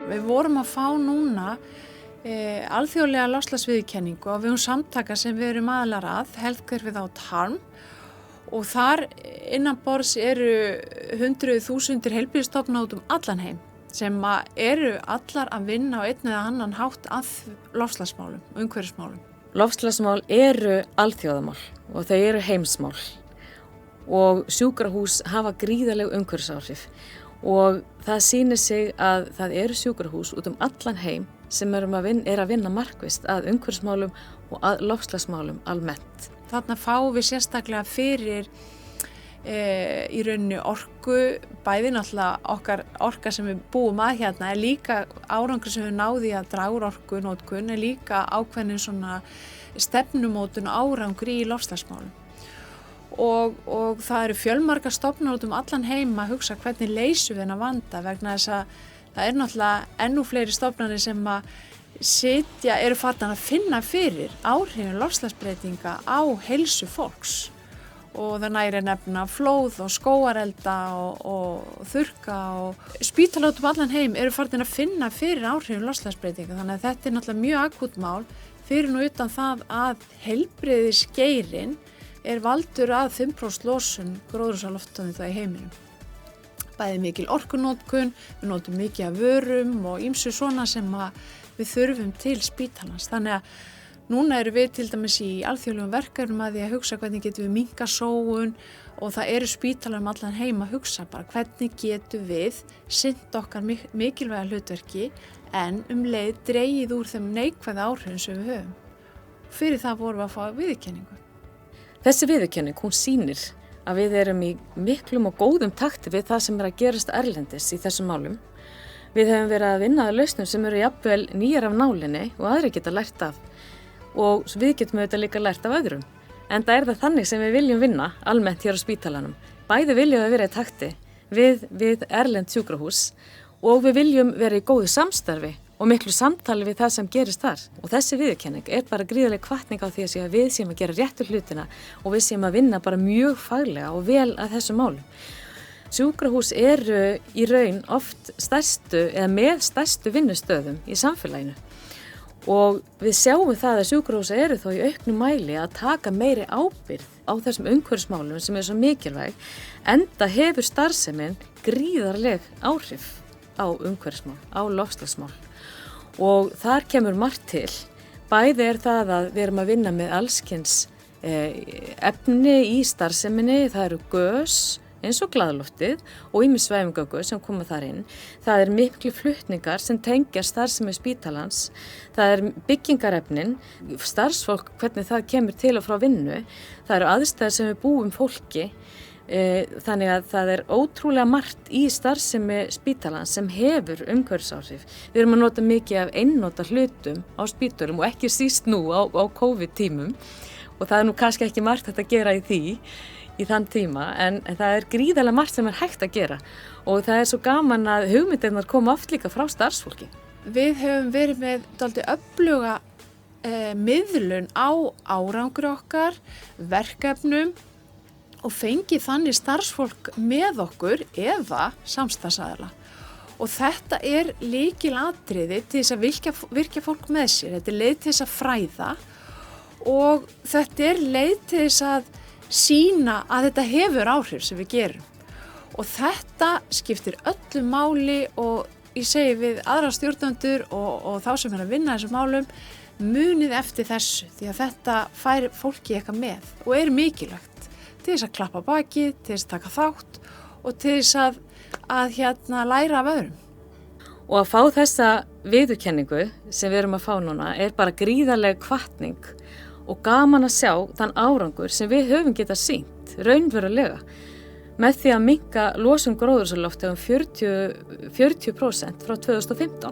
Við vorum að fá núna alþjóðlega loftslagsviðurkenningu á vegum samtaka sem við erum aðilar að, Healthcare Without Harm, og þar innanborðs eru 100.000 heilbrigðisstofnanir út allan heim sem eru allar að vinna á einn eða annan hátt að loftslagsmálum, umhverfismálum. Loftslagsmál eru alþjóðamál og þau eru heimsmál og sjúkrahús hafa gríðarleg umhverfisáhrif og það sýnir sig að það eru sjúkrahús út allan heim sem er að vinna markvisst að umhverfismálum og að loftslagsmálum almennt. Þarna fáum við sérstaklega fyrir í rauninni orku, bæði náttúrulega okkar orka sem við búum að hérna, er líka árangur sem við náði að draga úr orkunotkun, er líka ákveðnin svona stefnumótun árangur í loftslagsmálum. Og það eru fjölmargar stofnanir út allan heim að hugsa hvernig leysum við þennan vanda vegna þess að það er náttúrulega ennú fleiri stofnanir sem eru farnar að finna fyrir áhrifin loftslagsbreytinga á heilsu fólks og það næri nefna flóð og skógarelda og þurrka og spítalar út allan heim eru farnar að finna fyrir áhrifin loftslagsbreytinga þannig að þetta er náttúrulega mjög akút mál fyrir nú utan það að heilbrigðisgeirinn er valdur að 5% losun gróðurhúsalofttegunda í heiminum. Bæði mikil orkunotkun, við notum mikið af vörum og ýmsu svona sem við þurfum til spítalans. Þannig að núna erum við til dæmis í alþjóðlegum verkefnum að því að hugsa hvernig getum við minnkað sóun og það eru spítalar allan heim að hugsa bara hvernig getum við sinnt okkar mikilvæga hlutverki en leið dregið úr þeim neikvæða áhrifum sem við höfum. Fyrir það vorum við að fá viðurkenningu. Þessi viðurkenning, hún sýnir að við erum í miklum og góðum takti við það sem er að gerast erlendis í þessum málum. Við hefum verið að vinna að lausnum sem eru jafnvel nýjar af nálinni og aðri geta lært af. Og við getum auðvitað líka lært af öðrum. Enda er það þannig sem við viljum vinna almennt hér á spítalanum. Bæði viljum við vera í takti við erlend sjúkrahús og við viljum vera í góðu samstarfi og miklu samtali við það sem gerist þar. Og þessi viðurkenning er bara gríðarleg hvatning á því að við séum að gera réttu hlutina og við séum að vinna bara mjög faglega og vel að þessum málum. Sjúkrahús eru í raun oft með stærstu vinnustöðum í samfélaginu. Og við sjáum það að sjúkrahús eru þó í auknum mæli að taka meiri ábyrgð á þessum umhverfismálum sem er svo mikilvæg, enda hefur starfsemin gríðarleg áhrif á umhverfismál, á loftslagsmál. Og þar kemur margt til. Bæði er það að við erum að vinna með allskyns efni í starfseminni, það eru gös eins og glaðloftið og ýmis svæfingagös sem koma þar inn. Það er miklu flutningar sem tengja starfsemi spítalans, það er byggingarefnin, starfsfólk, hvernig það kemur til og frá vinnu, það eru aðstæður sem við búum fólki. Þannig að það er ótrúlega margt í starfsemi spítalans sem hefur umhverfisáhrif. Við erum að nota mikið af einnota hlutum á spítölum og ekki síst nú á COVID-tímum og það er nú kannski ekki margt hægt að gera í þann tíma en það er gríðarlega margt sem er hægt að gera og það er svo gaman að hugmyndirnar koma oft líka frá starfsfólki. Við höfum verið með dálítið öfluga miðlun á árangri okkar, verkefnum og fengið þannig starfsfólk með okkur eða samstarfsaðila. Og þetta er lykilatriði til þess að virkja fólk með sér. Þetta er leið til þess að fræða og þetta er leið til þess að sýna að þetta hefur áhrif sem við gerum. Og þetta skiptir öllu máli og ég segi við aðra stjórnendur og þá sem er að vinna þessum málum, munið eftir þessu því að þetta fær fólki eitthvað með og er mikilvægt. Til þess að klappa baki, til þess að taka þátt og til þess að læra af öðrum. Og að fá þessa viðurkenningu sem við erum að fá núna er bara gríðarleg hvatning og gaman að sjá þann árangur sem við höfum getað sýnt raunverulega með því að minnka losun gróðurhúsalofttegunda 40% frá 2015.